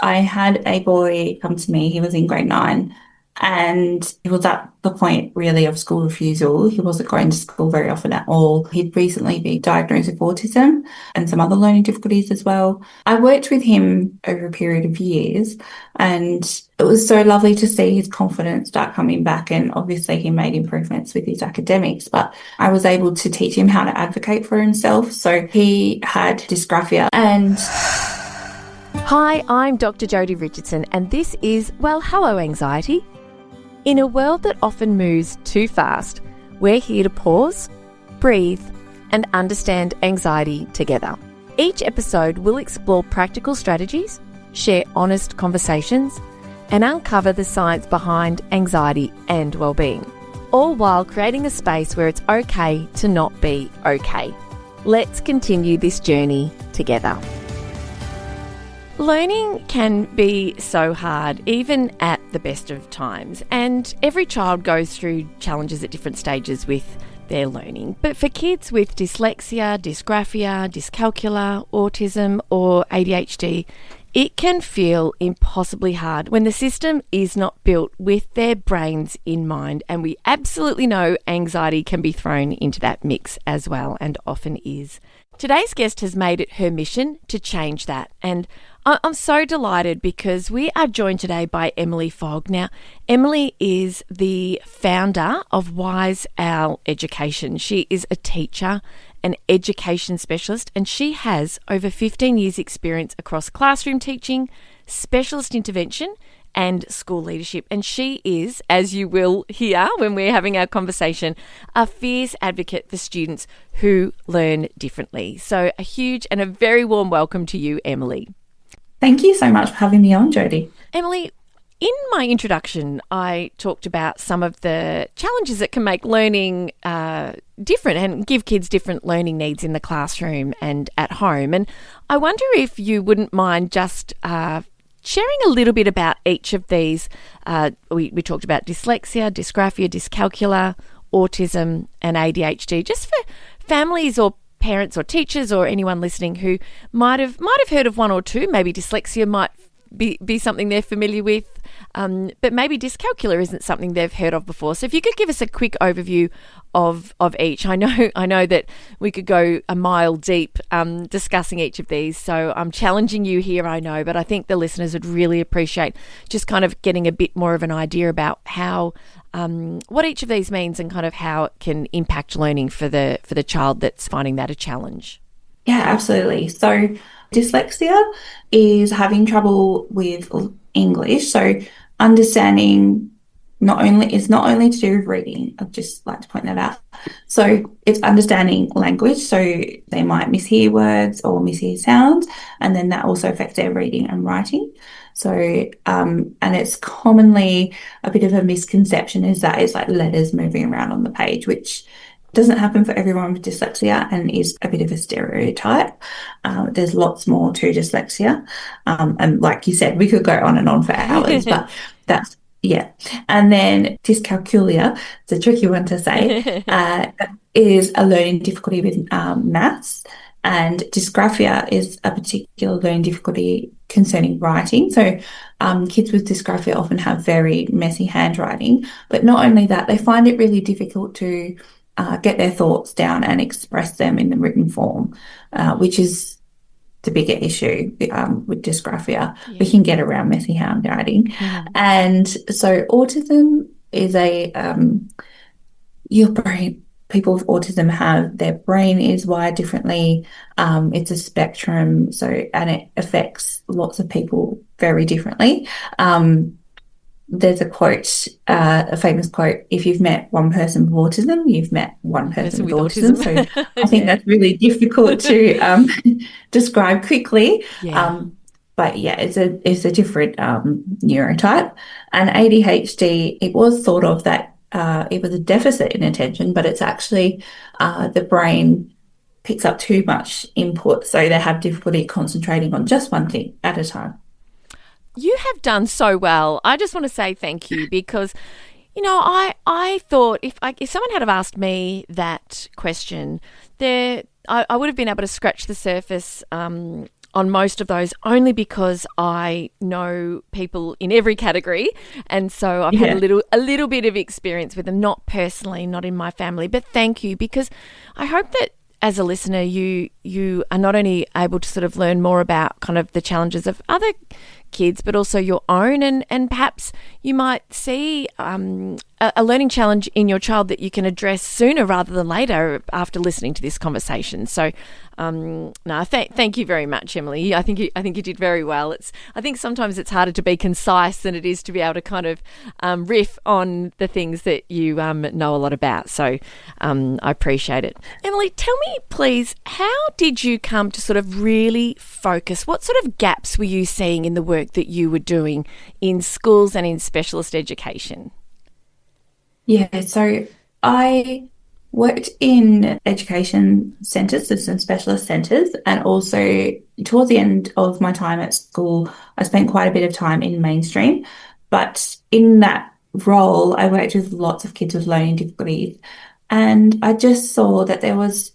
I had a boy come to me, he was in grade 9, and he was at the point really of school refusal. He wasn't going to school very often at all. He'd recently been diagnosed with autism and some other learning difficulties as well. I worked with him over a period of years, and it was so lovely to see his confidence start coming back. And obviously, he made improvements with his academics, but I was able to teach him how to advocate for himself. So he had dysgraphia and Hi, I'm Dr Jodi Richardson, and this is Well, Hello Anxiety. In a world that often moves too fast, we're here to pause, breathe, and understand anxiety together. Each episode will explore practical strategies, share honest conversations, and uncover the science behind anxiety and well-being, all while creating a space where it's okay to not be okay. Let's continue this journey together. Learning can be so hard, even at the best of times, and every child goes through challenges at different stages with their learning. But for kids with dyslexia, dysgraphia, dyscalculia, autism or ADHD, it can feel impossibly hard when the system is not built with their brains in mind, and we absolutely know anxiety can be thrown into that mix as well, and often is. Today's guest has made it her mission to change that, and I'm so delighted because we are joined today by Emily Fogg. Now, Emily is the founder of Wise Owl Education. She is a teacher, an education specialist, and she has over 15 years' experience across classroom teaching, specialist intervention, and school leadership. And she is, as you will hear when we're having our conversation, a fierce advocate for students who learn differently. So a huge and a very warm welcome to you, Emily. thank you so much for having me on, Jodi. Emily, in my introduction, I talked about some of the challenges that can make learning different and give kids different learning needs in the classroom and at home. And I wonder if you wouldn't mind just sharing a little bit about each of these. We talked about dyslexia, dysgraphia, dyscalculia, autism and ADHD, just for families or parents or teachers or anyone listening who might have heard of one or two. Maybe dyslexia might be something they're familiar with, but maybe dyscalculia isn't something they've heard of before. So if you could give us a quick overview of each. I know that we could go a mile deep discussing each of these, so I'm challenging you here, I know, but I think the listeners would really appreciate just kind of getting a bit more of an idea about how what each of these means and kind of how it can impact learning for the child that's finding that a challenge. Yeah, absolutely. So dyslexia is having trouble with English. So understanding not only to do with reading. I'd just like to point that out. So it's understanding language. So they might mishear words or mishear sounds, and then that also affects their reading and writing. So and it's commonly a bit of a misconception is that it's like letters moving around on the page, which doesn't happen for everyone with dyslexia and is a bit of a stereotype. There's lots more to dyslexia. And like you said, we could go on and on for hours, but that's, yeah. And then dyscalculia, it's a tricky one to say, is a learning difficulty with maths. And dysgraphia is a particular learning difficulty concerning writing. So kids with dysgraphia often have very messy handwriting. But not only that, they find it really difficult to get their thoughts down and express them in the written form, which is the bigger issue with dysgraphia. Yeah. We can get around messy handwriting. Yeah. And so autism is your brain. People with autism have their brain is wired differently. It's a spectrum, and it affects lots of people very differently. There's a quote, a famous quote, if you've met one person with autism, you've met one person with autism. So I think that's really difficult to describe quickly. Yeah. But yeah, it's a different neurotype. And ADHD, it was thought of that it was a deficit in attention, but it's actually the brain picks up too much input, so they have difficulty concentrating on just one thing at a time. You have done so well. I just want to say thank you because, I thought if someone had have asked me that question, I would have been able to scratch the surface on most of those, only because I know people in every category, and so I've had Yeah. a little bit of experience with them, not personally, not in my family. But thank you, because I hope that as a listener, you are not only able to sort of learn more about kind of the challenges of other kids, but also your own, and perhaps you might see a learning challenge in your child that you can address sooner rather than later after listening to this conversation. So, no, thank you very much, Emily. I think you did very well. I think sometimes it's harder to be concise than it is to be able to kind of riff on the things that you know a lot about. So, I appreciate it. Emily, tell me, please, how did you come to sort of really focus? What sort of gaps were you seeing in the work that you were doing in schools and in specialist education? Yeah, so I worked in education centres, so some specialist centres, and also towards the end of my time at school, I spent quite a bit of time in mainstream. But in that role, I worked with lots of kids with learning difficulties, and I just saw that there was,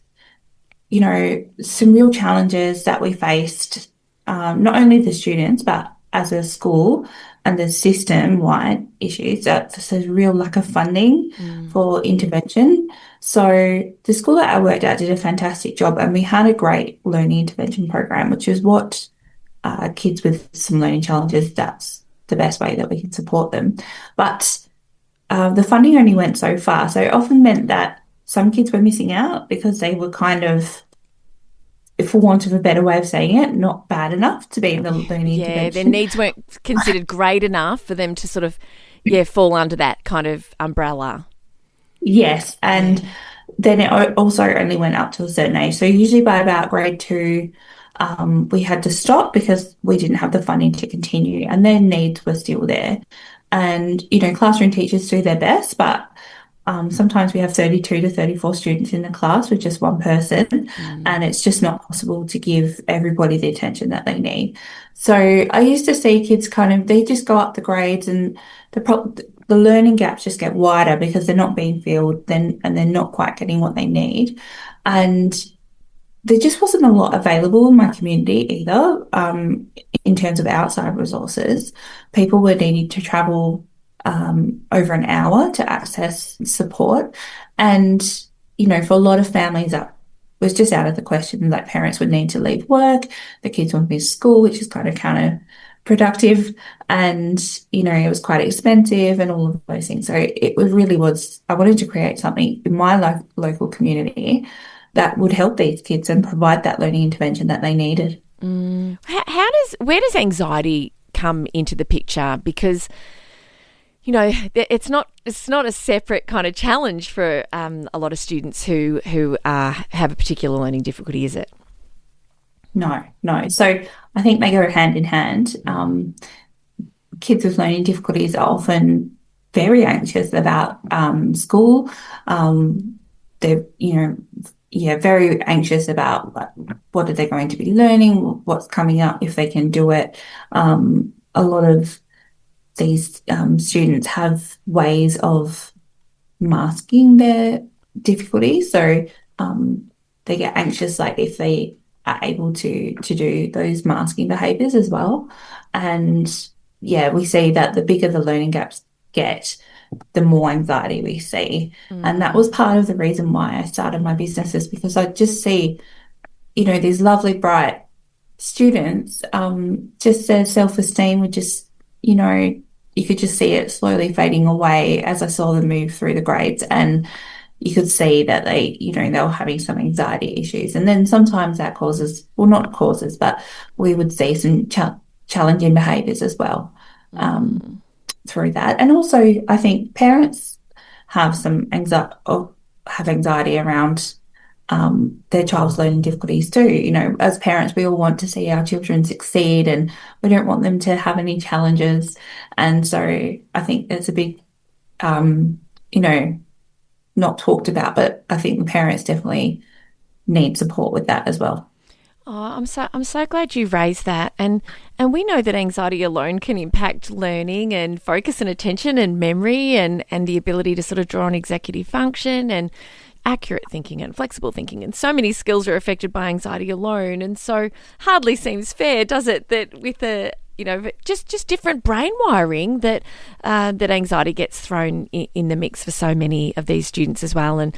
some real challenges that we faced, not only the students, but as a school and the system-wide issues. That there's a real lack of funding for intervention. So the school that I worked at did a fantastic job, and we had a great learning intervention program, which is what kids with some learning challenges, that's the best way that we can support them. But the funding only went so far. So it often meant that some kids were missing out because they were kind of, for want of a better way of saying it, not bad enough to be in the learning Yeah, their intervention. needs weren't considered great enough for them to sort of, fall under that kind of umbrella. Yes, Yeah. and then it also only went up to a certain age. So usually by about grade two, we had to stop because we didn't have the funding to continue, and their needs were still there. And, classroom teachers do their best, but sometimes we have 32 to 34 students in the class with just one person, Mm. and it's just not possible to give everybody the attention that they need. So I used to see kids they just go up the grades, and the learning gaps just get wider because they're not being filled then, and they're not quite getting what they need. And there just wasn't a lot available in my community either, in terms of outside resources. People were needing to travel over an hour to access support. And, for a lot of families, that was just out of the question. Like, parents would need to leave work, the kids would miss school, which is kind of counterproductive. And, it was quite expensive and all of those things. So really was, I wanted to create something in my local community that would help these kids and provide that learning intervention that they needed. Where does anxiety come into the picture? Because it's not a separate kind of challenge for a lot of students who have a particular learning difficulty, is it? No, no. So I think they go hand in hand. Kids with learning difficulties are often very anxious about school. They're, very anxious about what are they going to be learning, what's coming up, if they can do it. A lot of these students have ways of masking their difficulties. So they get anxious, like if they are able to do those masking behaviours as well. And yeah, we see that the bigger the learning gaps get, the more anxiety we see. And that was part of the reason why I started my business, is because I just see, these lovely, bright students, just their self-esteem would just, you could just see it slowly fading away as I saw them move through the grades. And you could see that they were having some anxiety issues. And then sometimes that causes, well, not causes, but we would see some challenging behaviours as well through that. And also, I think parents have some anxiety, or have anxiety around their child's learning difficulties too. As parents, we all want to see our children succeed, and we don't want them to have any challenges. And so I think there's a big, not talked about, but I think the parents definitely need support with that as well. Oh, I'm so glad you raised that, and we know that anxiety alone can impact learning and focus and attention and memory and the ability to sort of draw on executive function and accurate thinking and flexible thinking, and so many skills are affected by anxiety alone. And so hardly seems fair, does it, that with a just different brain wiring that anxiety gets thrown in the mix for so many of these students as well. And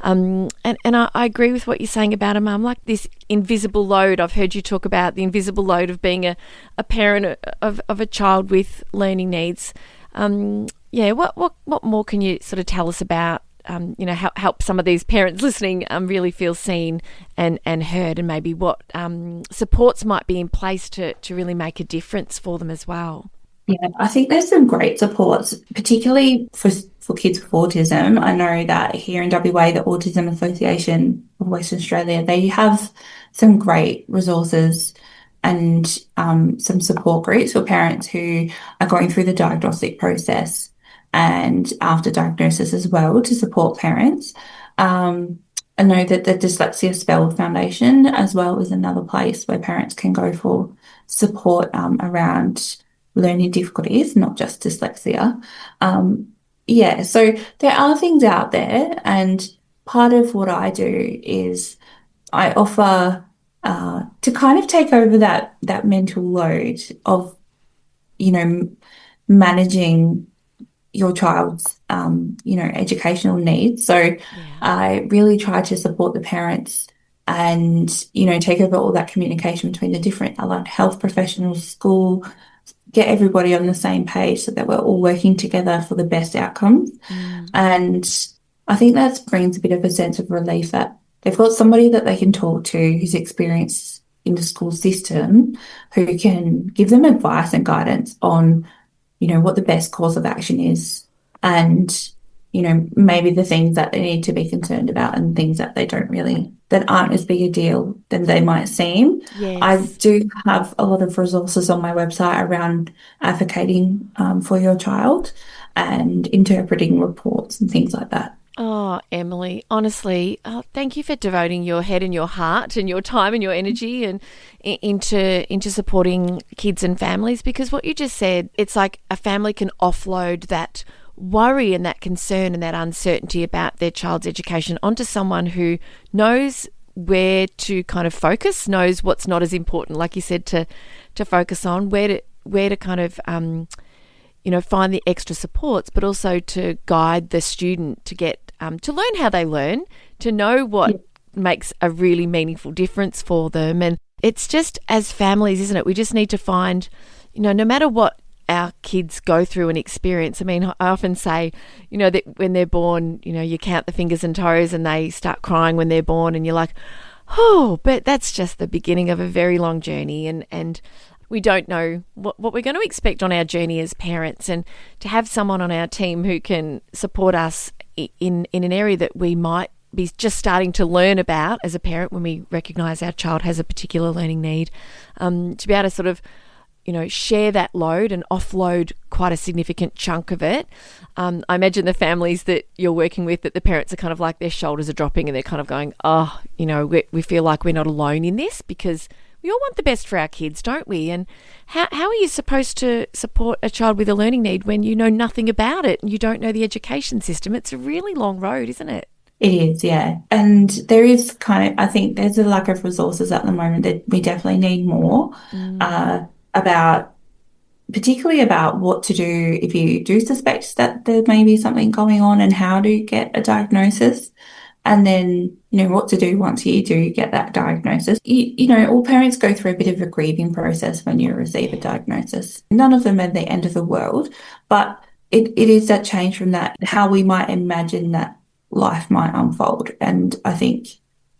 I agree with what you're saying about a mum, like this invisible load. I've heard you talk about the invisible load of being a parent of a child with learning needs. What more can you sort of tell us about help some of these parents listening really feel seen and heard, and maybe what supports might be in place to really make a difference for them as well? Yeah, I think there's some great supports, particularly for kids with autism. I know that here in WA, the Autism Association of Western Australia, they have some great resources and some support groups for parents who are going through the diagnostic process and after diagnosis as well, to support parents. I know that the Dyslexia Spell Foundation as well is another place where parents can go for support around learning difficulties, not just dyslexia. So there are things out there, and part of what I do is I offer to kind of take over that mental load of, managing your child's, educational needs. So Yeah. I really try to support the parents and, take over all that communication between the different allied health professionals, school, get everybody on the same page so that we're all working together for the best outcomes. And I think that brings a bit of a sense of relief that they've got somebody that they can talk to who's experienced in the school system, who can give them advice and guidance on, what the best course of action is, and, maybe the things that they need to be concerned about and things that that aren't as big a deal than they might seem. Yes. I do have a lot of resources on my website around advocating for your child and interpreting reports and things like that. Oh, Emily, honestly, thank you for devoting your head and your heart and your time and your energy and into supporting kids and families, because what you just said, it's like a family can offload that worry and that concern and that uncertainty about their child's education onto someone who knows where to kind of focus, knows what's not as important, like you said, to focus on, where to kind of find the extra supports, but also to guide the student to get to learn how they learn, to know what makes a really meaningful difference for them. And it's just, as families, isn't it? We just need to find, no matter what our kids go through and experience. I mean, I often say, that when they're born, you count the fingers and toes and they start crying when they're born, and you're like, oh, but that's just the beginning of a very long journey. And we don't know what we're going to expect on our journey as parents, and to have someone on our team who can support us in an area that we might be just starting to learn about as a parent when we recognise our child has a particular learning need, to be able to sort of, share that load and offload quite a significant chunk of it. I imagine the families that you're working with, that the parents are kind of like, their shoulders are dropping and they're kind of going, oh, we feel like we're not alone in this, because we all want the best for our kids, don't we? And how are you supposed to support a child with a learning need when you know nothing about it and you don't know the education system? It's a really long road, isn't it? It is, yeah. And there is I think there's a lack of resources at the moment that we definitely need more particularly about what to do if you do suspect that there may be something going on, and how to get a diagnosis. And then, what to do once you do get that diagnosis. All parents go through a bit of a grieving process when you receive a diagnosis. None of them are the end of the world, but it is that change from that, how we might imagine that life might unfold. And I think,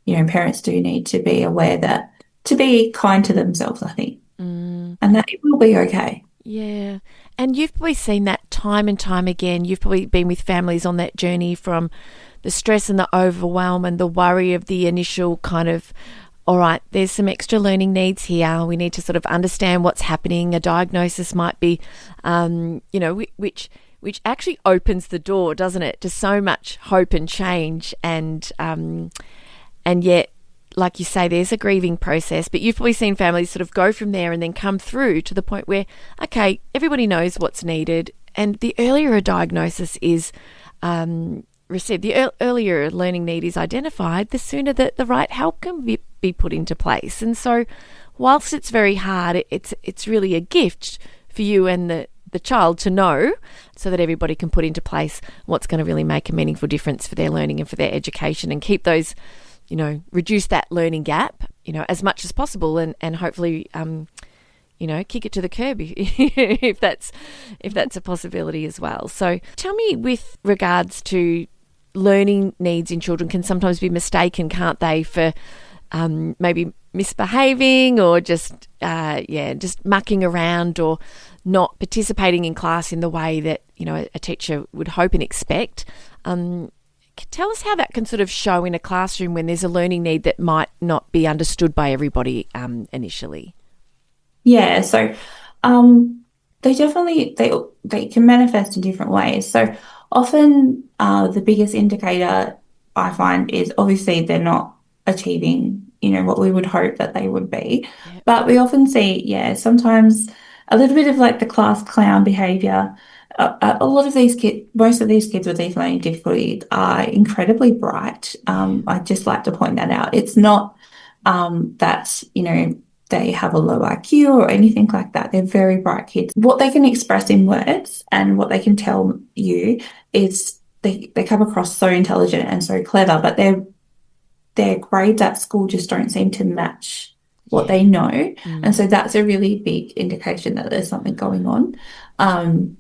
parents do need to be aware that, to be kind to themselves, I think, and that it will be okay. Yeah. And you've probably seen that time and time again. You've probably been with families on that journey from the stress and the overwhelm and the worry of the initial kind of, all right, there's some extra learning needs here. We need to sort of understand what's happening. A diagnosis might be, which actually opens the door, doesn't it, to so much hope and change. And yet, like you say, there's a grieving process, but you've probably seen families sort of go from there and then come through to the point where, okay, everybody knows what's needed. And the earlier a diagnosis is received, the earlier a learning need is identified, the sooner that the right help can be put into place. And so, whilst it's very hard, it's really a gift for you and the child to know, so that everybody can put into place what's going to really make a meaningful difference for their learning and for their education, and keep those, reduce that learning gap, as much as possible, and hopefully, kick it to the curb if that's a possibility as well. So tell me, with regards to learning needs in children, can sometimes be mistaken, can't they, for maybe misbehaving, or just mucking around, or not participating in class in the way that a teacher would hope and expect. Tell us how that can sort of show in a classroom when there's a learning need that might not be understood by everybody initially. Yeah, so they definitely they can manifest in different ways. So often the biggest indicator I find is obviously they're not achieving, what we would hope that they would be. Yep. But we often see, sometimes a little bit of like the class clown behavior. A lot of these kids, most of these kids with these learning difficulties are incredibly bright. I'd just like to point that out. It's not that, they have a low IQ or anything like that. They're very bright kids. What they can express in words and what they can tell you is they come across so intelligent and so clever, but their grades at school just don't seem to match what they know. Mm. And so that's a really big indication that there's something going on. And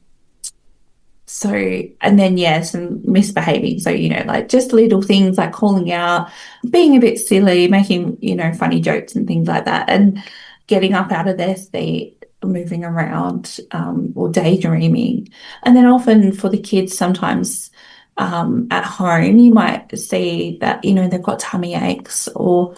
then, some misbehaving. So, like just little things like calling out, being a bit silly, making, funny jokes and things like that, and getting up out of their seat, moving around, or daydreaming. And then often for the kids, sometimes at home, you might see that, they've got tummy aches, or,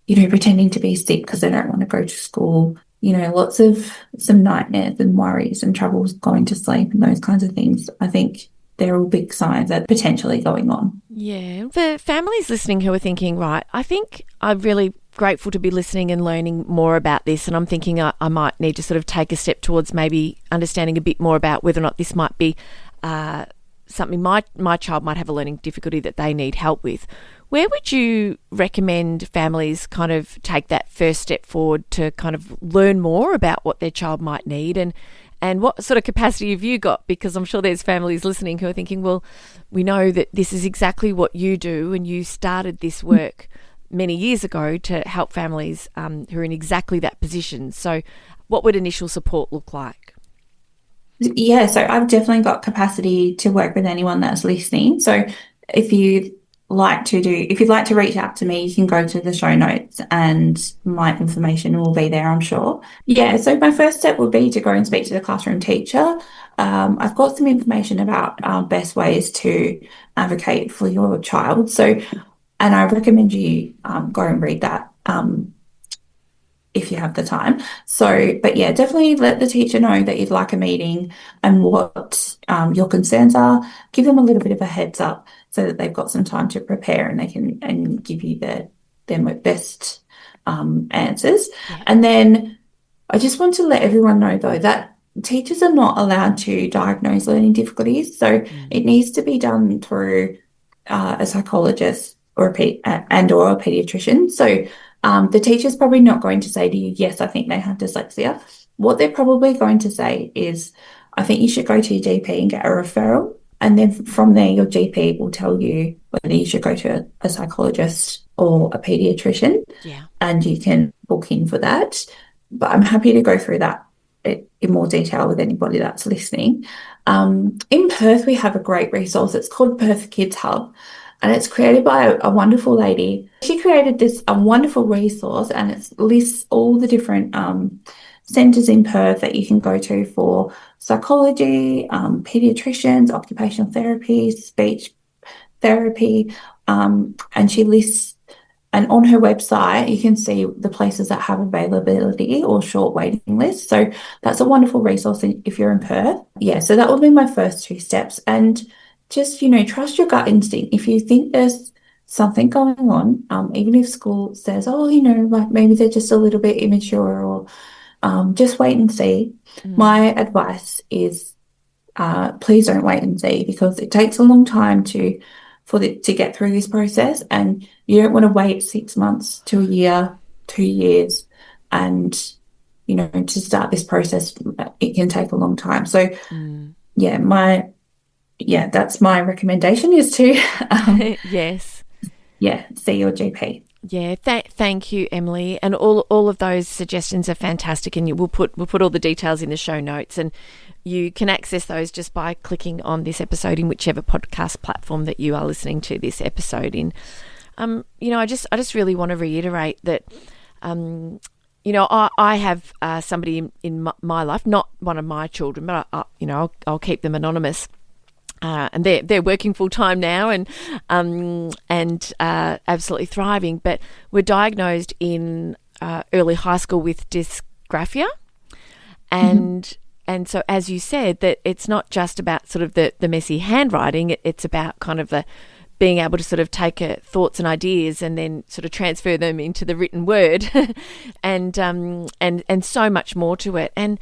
pretending to be sick because they don't want to go to school. Lots of some nightmares and worries and troubles going to sleep and those kinds of things. I think they're all big signs that potentially going on. Yeah. For families listening who are thinking, right, I think I'm really grateful to be listening and learning more about this, and I'm thinking I might need to sort of take a step towards maybe understanding a bit more about whether or not this might be something my child might have a learning difficulty that they need help with. Where would you recommend families kind of take that first step forward to kind of learn more about what their child might need, and what sort of capacity have you got? Because I'm sure there's families listening who are thinking, well, we know that this is exactly what you do, and you started this work many years ago to help families who are in exactly that position. So what would initial support look like? Yeah, so I've definitely got capacity to work with anyone that's listening. So if you'd like to reach out to me, you can go to the show notes and my information will be there, I'm sure. Yeah, so my first step would be to go and speak to the classroom teacher. I've got some information about best ways to advocate for your child. So, and I recommend you go and read that if you have the time. So, but yeah, definitely let the teacher know that you'd like a meeting and what your concerns are. Give them a little bit of a heads up so that they've got some time to prepare and they can give you their best answers. Yeah. And then I just want to let everyone know though that teachers are not allowed to diagnose learning difficulties. So it needs to be done through a psychologist or a pediatrician. So the teacher's probably not going to say to you, yes, I think they have dyslexia. What they're probably going to say is, I think you should go to your GP and get a referral. And then from there, your GP will tell you whether you should go to a psychologist or a pediatrician. Yeah. And you can book in for that. But I'm happy to go through that in more detail with anybody that's listening. In Perth, we have a great resource. It's called Perth Kids Hub. And it's created by a wonderful lady. She created a wonderful resource, and it lists all the different centres in Perth that you can go to for psychology, paediatricians, occupational therapy, speech therapy, and she lists. And on her website, you can see the places that have availability or short waiting lists. So that's a wonderful resource if you're in Perth. Yeah, so that would be my first two steps. And just, trust your gut instinct. If you think there's something going on, even if school says, oh, like maybe they're just a little bit immature, or just wait and see. My advice is please don't wait and see, because it takes a long time to get through this process, and you don't want to wait 6 months to a year, 2 years, and to start this process. It can take a long time. So yeah, that's my recommendation, is to Yes. see your GP. Yeah, thank you, Emily, and all of those suggestions are fantastic. And we'll put all the details in the show notes, and you can access those just by clicking on this episode in whichever podcast platform that you are listening to this episode in. I just really want to reiterate that, I have somebody in my life, not one of my children, but I'll keep them anonymous. And they're working full time now and absolutely thriving. But were diagnosed in early high school with dysgraphia, and so, as you said, that it's not just about sort of the messy handwriting. It's about kind of the being able to sort of take thoughts and ideas and then sort of transfer them into the written word, and so much more to it. And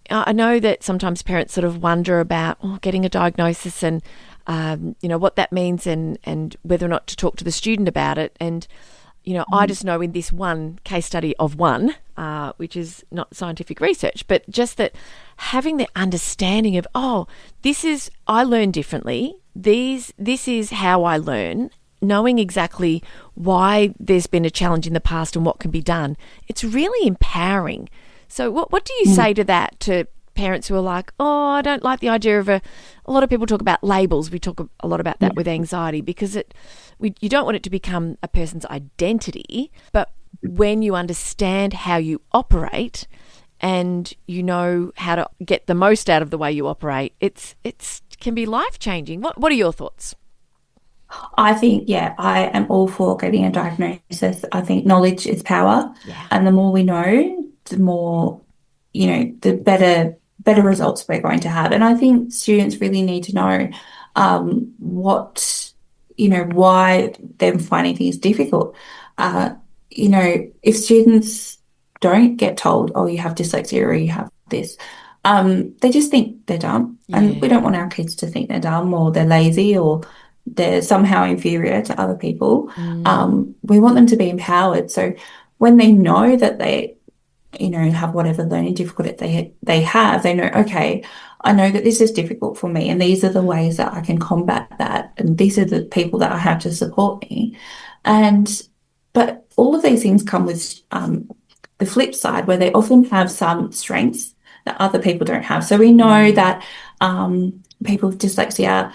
I know that sometimes parents sort of wonder about getting a diagnosis and what that means, and whether or not to talk to the student about it. And I just know in this one case study of one, which is not scientific research, but just that having the understanding of, I learn differently. This is how I learn. Knowing exactly why there's been a challenge in the past and what can be done. It's really empowering. So what do you say to that, to parents who are like, I don't like the idea of a lot of people talk about labels. We talk a lot about that with anxiety, because you don't want it to become a person's identity. But when you understand how you operate and you know how to get the most out of the way you operate, it's can be life-changing. What are your thoughts? I think, I am all for getting a diagnosis. I think knowledge is power. Yeah. And the more we know, the more, the better results we're going to have. And I think students really need to know why they're finding things difficult. If students don't get told, you have dyslexia or you have this, they just think they're dumb. Yeah. And we don't want our kids to think they're dumb or they're lazy or they're somehow inferior to other people. We want them to be empowered. So when they know that they, have whatever learning difficulty they have, they know, okay, I know that this is difficult for me and these are the ways that I can combat that, and these are the people that I have to support me. But all of these things come with the flip side, where they often have some strengths that other people don't have. So we know that people with dyslexia,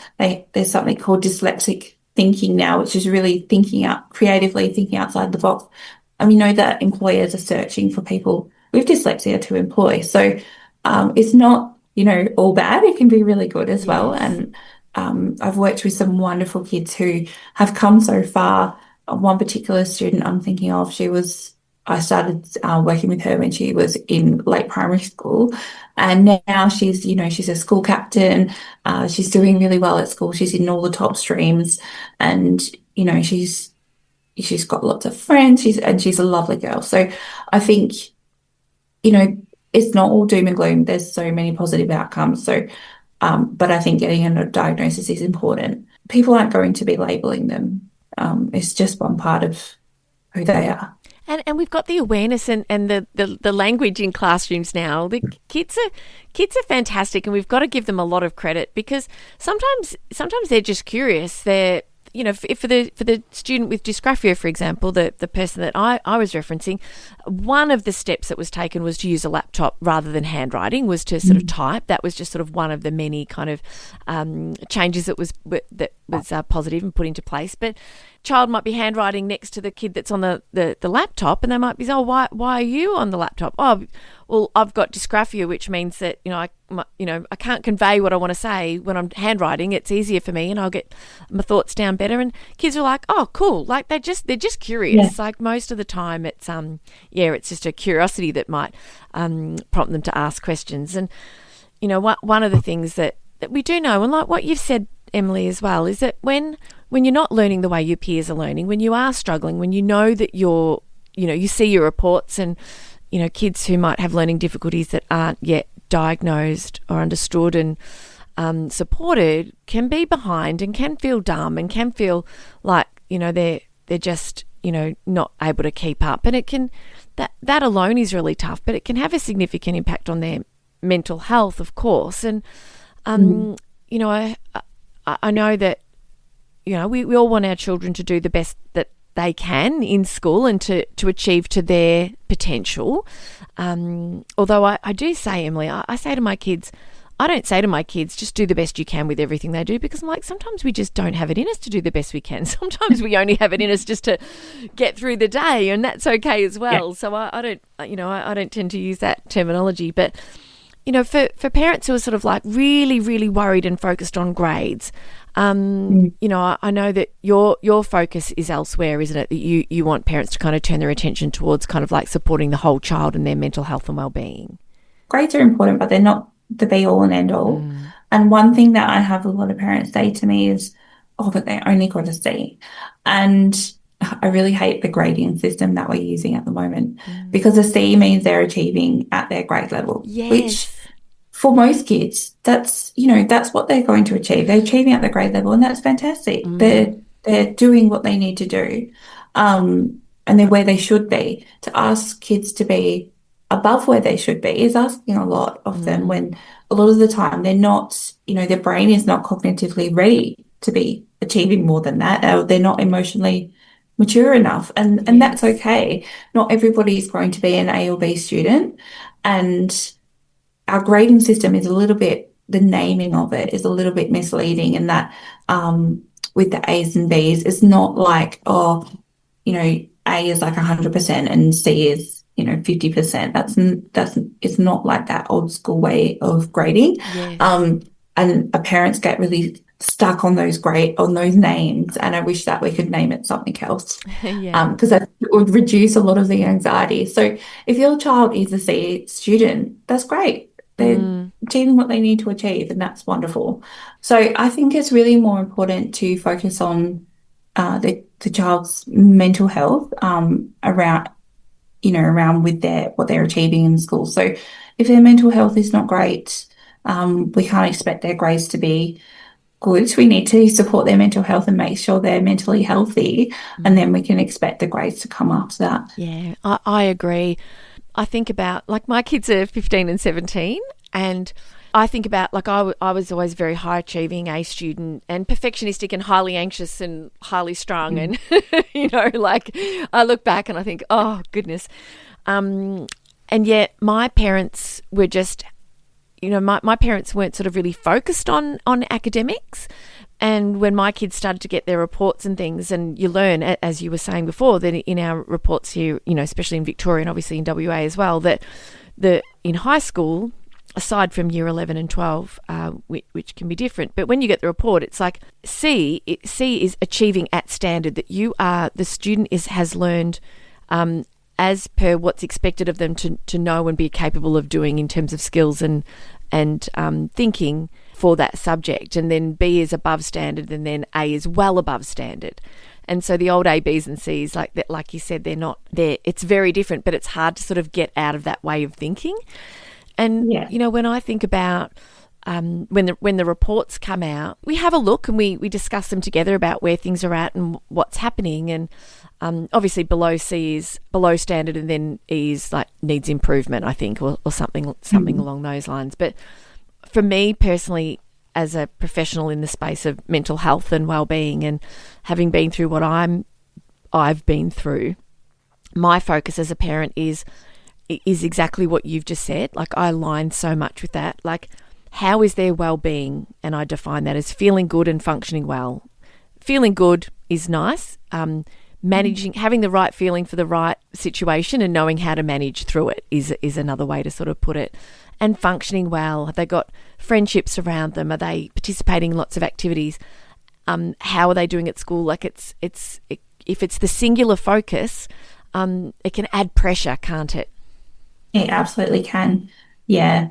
there's something called dyslexic thinking now, which is really creatively thinking outside the box. And we know that employers are searching for people with dyslexia to employ. So it's not, all bad. It can be really good as well. And I've worked with some wonderful kids who have come so far. One particular student I'm thinking of, I started working with her when she was in late primary school, and now she's a school captain. She's doing really well at school. She's in all the top streams, and she's got lots of friends. She's a lovely girl. So I think it's not all doom and gloom. There's so many positive outcomes. So, but I think getting a diagnosis is important. People aren't going to be labeling them. It's just one part of who they are. And we've got the awareness and the language in classrooms now. The kids are fantastic, and we've got to give them a lot of credit, because sometimes they're just curious. They're for the student with dysgraphia, for example, the person that I was referencing, one of the steps that was taken was to use a laptop rather than handwriting, was to sort of type. That was just sort of one of the many kind of changes that was positive and put into place. But child might be handwriting next to the kid that's on the laptop, and they might be, why are you on the laptop? Well, I've got dysgraphia, which means that I can't convey what I want to say when I'm handwriting. It's easier for me, and I'll get my thoughts down better. And kids are like, oh, cool. Like they're just curious. Yeah. Like most of the time, it's it's just a curiosity that might prompt them to ask questions. And one of the things that we do know, and like what you've said, Emily, as well, is that when you're not learning the way your peers are learning, when you are struggling, when you know that you see your reports and kids who might have learning difficulties that aren't yet diagnosed or understood, and supported can be behind and can feel dumb and can feel like, they're just, not able to keep up. And it can, that alone is really tough, but it can have a significant impact on their mental health, of course. And, I know that, we all want our children to do the best that they can in school and to achieve to their potential. Although I do say, Emily, I say to my kids, I don't say to my kids, just do the best you can with everything they do, because I'm like, sometimes we just don't have it in us to do the best we can. Sometimes we only have it in us just to get through the day, and that's okay as well. Yeah. So I don't tend to use that terminology. But, for parents who are sort of like really, really worried and focused on grades, I know that your focus is elsewhere, isn't it? That you want parents to kind of turn their attention towards kind of like supporting the whole child and their mental health and well-being. Grades are important, but they're not the be all and end all. And one thing that I have a lot of parents say to me is, oh, but they only got a C. And I really hate the grading system that we're using at the moment, because a C means they're achieving at their grade level, which for most kids, that's what they're going to achieve. They're achieving at the grade level, and that's fantastic. They're doing what they need to do, and they're where they should be. To ask kids to be above where they should be is asking a lot of them, when a lot of the time they're not, their brain is not cognitively ready to be achieving more than that, or they're not emotionally mature enough. And that's okay. Not everybody is going to be an A or B student. And our grading system is a little bit, the naming of it is a little bit misleading, in that with the A's and B's, it's not like, A is like 100% and C is 50%. It's not like that old school way of grading. And parents get really stuck on those names, and I wish that we could name it something else, because that would reduce a lot of the anxiety. So if your child is a C student, that's great. They're achieving what they need to achieve, and that's wonderful. So I think it's really more important to focus on the child's mental health around with what they're achieving in school. So if their mental health is not great, we can't expect their grades to be good. We need to support their mental health and make sure they're mentally healthy, and then we can expect the grades to come after that. Yeah, I agree. I think about, like, my kids are 15 and 17, and I think about, like, I was always very high achieving A student and perfectionistic and highly anxious and highly strung. And, like, I look back and I think, oh, goodness. And yet my parents were just, my parents weren't sort of really focused on academics. And when my kids started to get their reports and things, and you learn, as you were saying before, that in our reports here, especially in Victoria and obviously in WA as well, that in high school, aside from year 11 and 12, which can be different, but when you get the report, it's like C is achieving at standard, that the student has learned as per what's expected of them to know and be capable of doing in terms of skills and thinking for that subject. And then B is above standard, and then A is well above standard. And so the old A, B's and C's, like you said, they're not there. It's very different, but it's hard to sort of get out of that way of thinking. And, when I think about when the reports come out, we have a look and we discuss them together about where things are at and what's happening. And obviously below C is below standard, and then E is like needs improvement, I think, or something along those lines. But for me personally, as a professional in the space of mental health and well-being, and having been through what I've been through, my focus as a parent is exactly what you've just said. Like, I align so much with that. Like, how is their well-being? And I define that as feeling good and functioning well. Feeling good is nice. Having the right feeling for the right situation and knowing how to manage through it is another way to sort of put it. And functioning well. Have they got friendships around them? Are they participating in lots of activities? How are they doing at school? Like, if it's the singular focus, it can add pressure, can't it? It absolutely can. Yeah.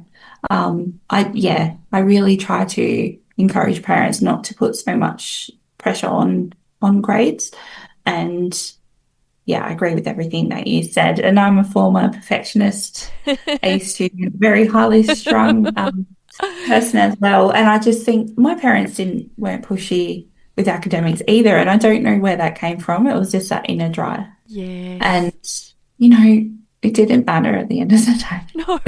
I really try to encourage parents not to put so much pressure on grades. And yeah, I agree with everything that you said. And I'm a former perfectionist, A student, very highly strung. person as well. And I just think my parents weren't pushy with academics either. And I don't know where that came from. It was just that inner drive. And, Yes. you know, it didn't matter at the end of the day. No.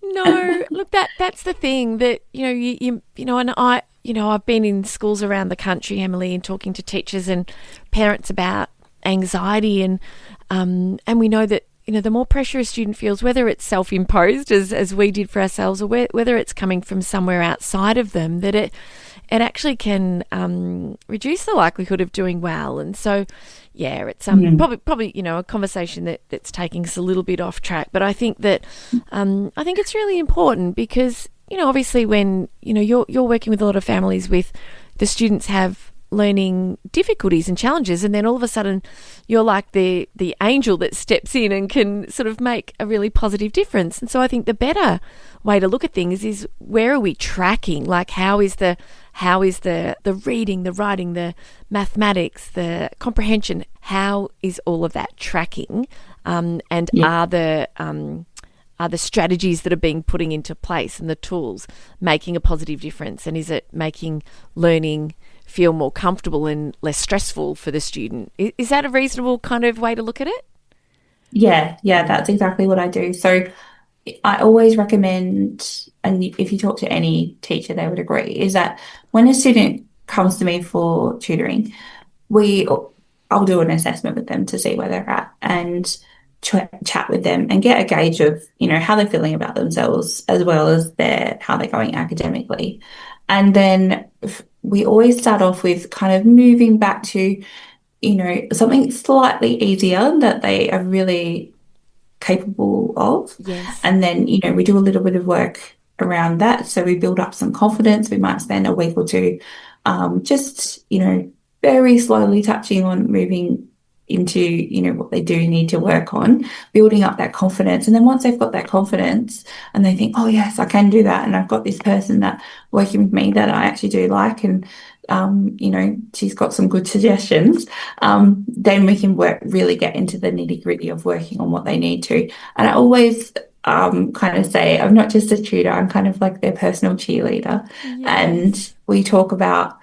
No. Look, that's the thing that, and I've been in schools around the country, Emily, and talking to teachers and parents about anxiety and we know that the more pressure a student feels, whether it's self-imposed as we did for ourselves, or whether it's coming from somewhere outside of them, that it actually can reduce the likelihood of doing well. And so, yeah, it's probably a conversation that's taking us a little bit off track. But I think that I think it's really important because obviously when you're working with a lot of families with the students have learning difficulties and challenges, and then all of a sudden you're like the angel that steps in and can sort of make a really positive difference. And so I think the better way to look at things is, where are we tracking? Like, how is the reading, the writing, the mathematics, the comprehension, how is all of that tracking? And are the strategies that are being putting into place and the tools making a positive difference? And is it making learning feel more comfortable and less stressful for the student? Is that a reasonable kind of way to look at it? Yeah, that's exactly what I do. So I always recommend, and if you talk to any teacher, they would agree, is that when a student comes to me for tutoring, we I'll do an assessment with them to see where they're at and chat with them and get a gauge of how they're feeling about themselves as well as how they're going academically. And then we always start off with kind of moving back to something slightly easier that they are really capable of. Yes. And then, we do a little bit of work around that. So we build up some confidence. We might spend a week or two just, very slowly touching on moving into, what they do need to work on, building up that confidence. And then once they've got that confidence and they think, oh, yes, I can do that. And I've got this person that working with me that I actually do like, and, she's got some good suggestions, then we can really get into the nitty gritty of working on what they need to. And I always kind of say, I'm not just a tutor, I'm kind of like their personal cheerleader. Yes. And we talk about,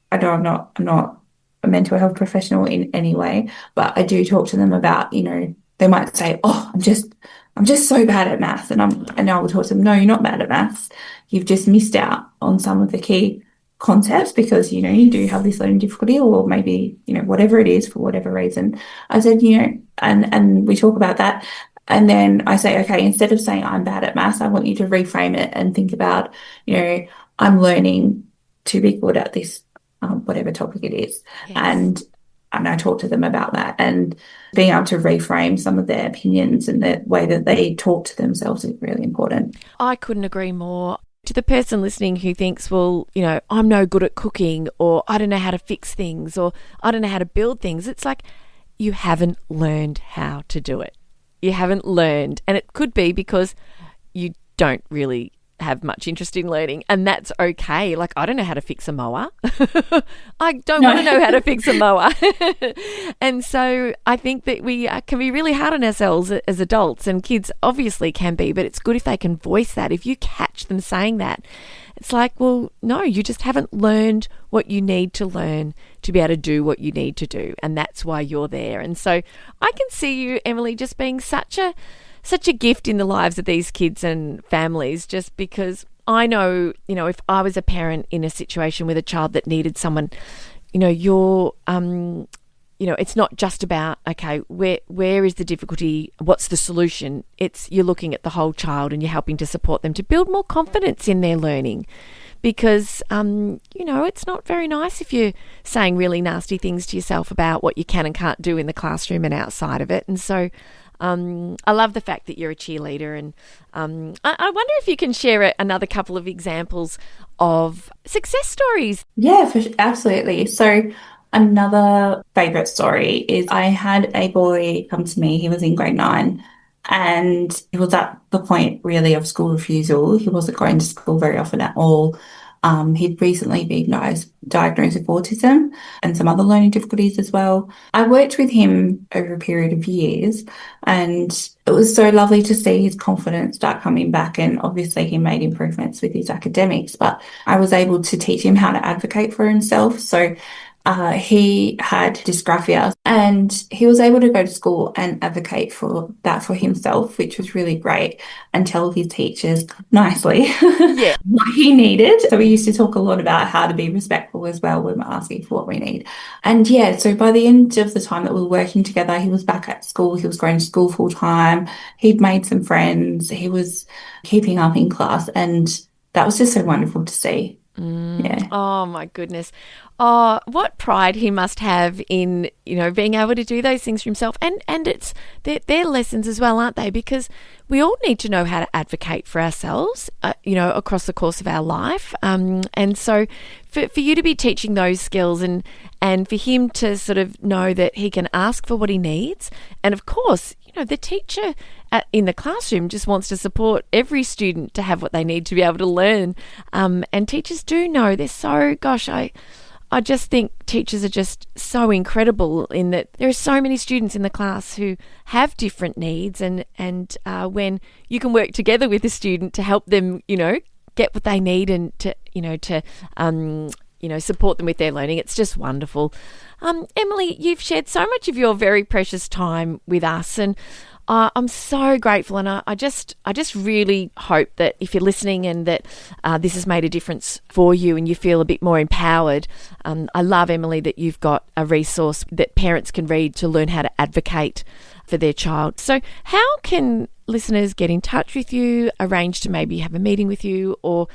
I know I'm not a mental health professional in any way, but I do talk to them about, they might say, oh, I'm just so bad at maths. And I will talk to them, no, you're not bad at maths. You've just missed out on some of the key concepts because, you do have this learning difficulty, or maybe, whatever it is for whatever reason. I said, and we talk about that. And then I say, okay, instead of saying I'm bad at maths, I want you to reframe it and think about, I'm learning to be good at this, whatever topic it is. Yes. And I talk to them about that, and being able to reframe some of their opinions and the way that they talk to themselves is really important. I couldn't agree more. To the person listening who thinks, well, I'm no good at cooking, or I don't know how to fix things, or I don't know how to build things, it's like, you haven't learned how to do it. You haven't learned. And it could be because you don't really have much interest in learning, and that's okay. Like, I don't know how to fix a mower. I don't want to know how to fix a mower. And so I think that we can be really hard on ourselves as adults, and kids obviously can be, but it's good if they can voice that. If you catch them saying that, it's like, well, no, you just haven't learned what you need to learn to be able to do what you need to do, and that's why you're there. And so I can see you, Emily, just being such a gift in the lives of these kids and families, just because I know, if I was a parent in a situation with a child that needed someone, it's not just about, okay, where is the difficulty? What's the solution? It's you're looking at the whole child and you're helping to support them to build more confidence in their learning. Because, it's not very nice if you're saying really nasty things to yourself about what you can and can't do in the classroom and outside of it. And so I love the fact that you're a cheerleader, and I wonder if you can share another couple of examples of success stories. Yeah, absolutely. So another favourite story is I had a boy come to me. He was in grade 9, and he was at the point really of school refusal. He wasn't going to school very often at all. He'd recently been diagnosed with autism and some other learning difficulties as well. I worked with him over a period of years, and it was so lovely to see his confidence start coming back. And obviously, he made improvements with his academics, but I was able to teach him how to advocate for himself. So he had dysgraphia, and he was able to go to school and advocate for that for himself, which was really great, and tell his teachers nicely Yeah. what he needed. So we used to talk a lot about how to be respectful as well when we're asking for what we need. And yeah, so by the end of the time that we were working together, he was back at school. He was going to school full time. He'd made some friends. He was keeping up in class, and that was just so wonderful to see. Yeah. Oh my goodness. Oh, what pride he must have in, being able to do those things for himself. And it's they're lessons as well, aren't they? Because we all need to know how to advocate for ourselves, across the course of our life. And so for you to be teaching those skills and for him to sort of know that he can ask for what he needs. And of course, the teacher in the classroom just wants to support every student to have what they need to be able to learn. And teachers do know they're so, I just think teachers are just so incredible in that there are so many students in the class who have different needs, and when you can work together with a student to help them, get what they need and to support them with their learning, it's just wonderful. Emily, you've shared so much of your very precious time with us, and I'm so grateful, and I just really hope that if you're listening and that this has made a difference for you and you feel a bit more empowered. I love, Emily, that you've got a resource that parents can read to learn how to advocate for their child. So how can listeners get in touch with you, arrange to maybe have a meeting with you, or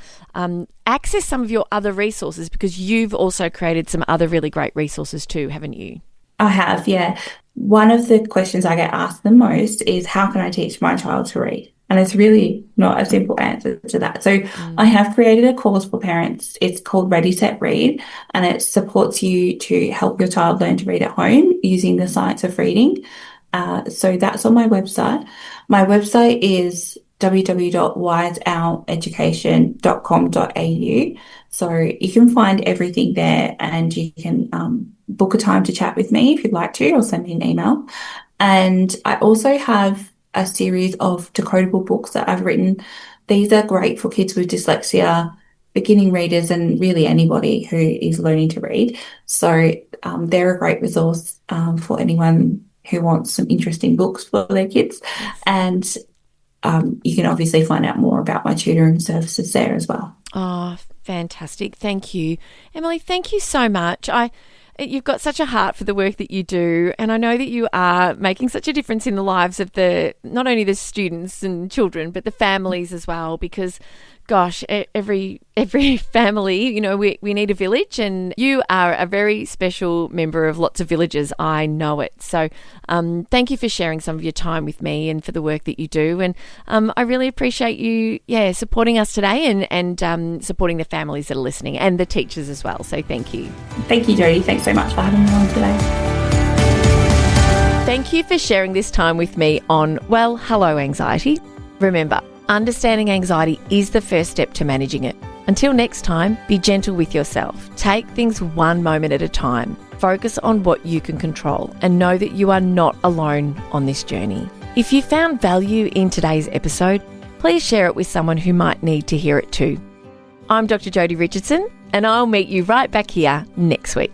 access some of your other resources? Because you've also created some other really great resources too, haven't you? I have, yeah. One of the questions I get asked the most is, how can I teach my child to read? And it's really not a simple answer to that. So I have created a course for parents. It's called Ready, Set, Read, and it supports you to help your child learn to read at home using the science of reading. So that's on my website. My website is www.wiseowleducation.com.au. So you can find everything there, and you can book a time to chat with me if you'd like to, or send me an email. And I also have a series of decodable books that I've written. These are great for kids with dyslexia, beginning readers, and really anybody who is learning to read. So they're a great resource for anyone who wants some interesting books for their kids. Yes. And you can obviously find out more about my tutoring services there as well. Oh, fantastic. Thank you. Emily, thank you so much. You've got such a heart for the work that you do, and I know that you are making such a difference in the lives of not only the students and children, but the families as well, because gosh, every family, we need a village, and you are a very special member of lots of villages. I know it. So thank you for sharing some of your time with me and for the work that you do. And I really appreciate you, supporting us today and supporting the families that are listening and the teachers as well. So thank you. Thank you, Jodi. Thanks so much for having me on today. Thank you for sharing this time with me on Well, Hello Anxiety. Remember, understanding anxiety is the first step to managing it. Until next time, be gentle with yourself. Take things one moment at a time. Focus on what you can control and know that you are not alone on this journey. If you found value in today's episode, please share it with someone who might need to hear it too. I'm Dr Jodi Richardson, and I'll meet you right back here next week.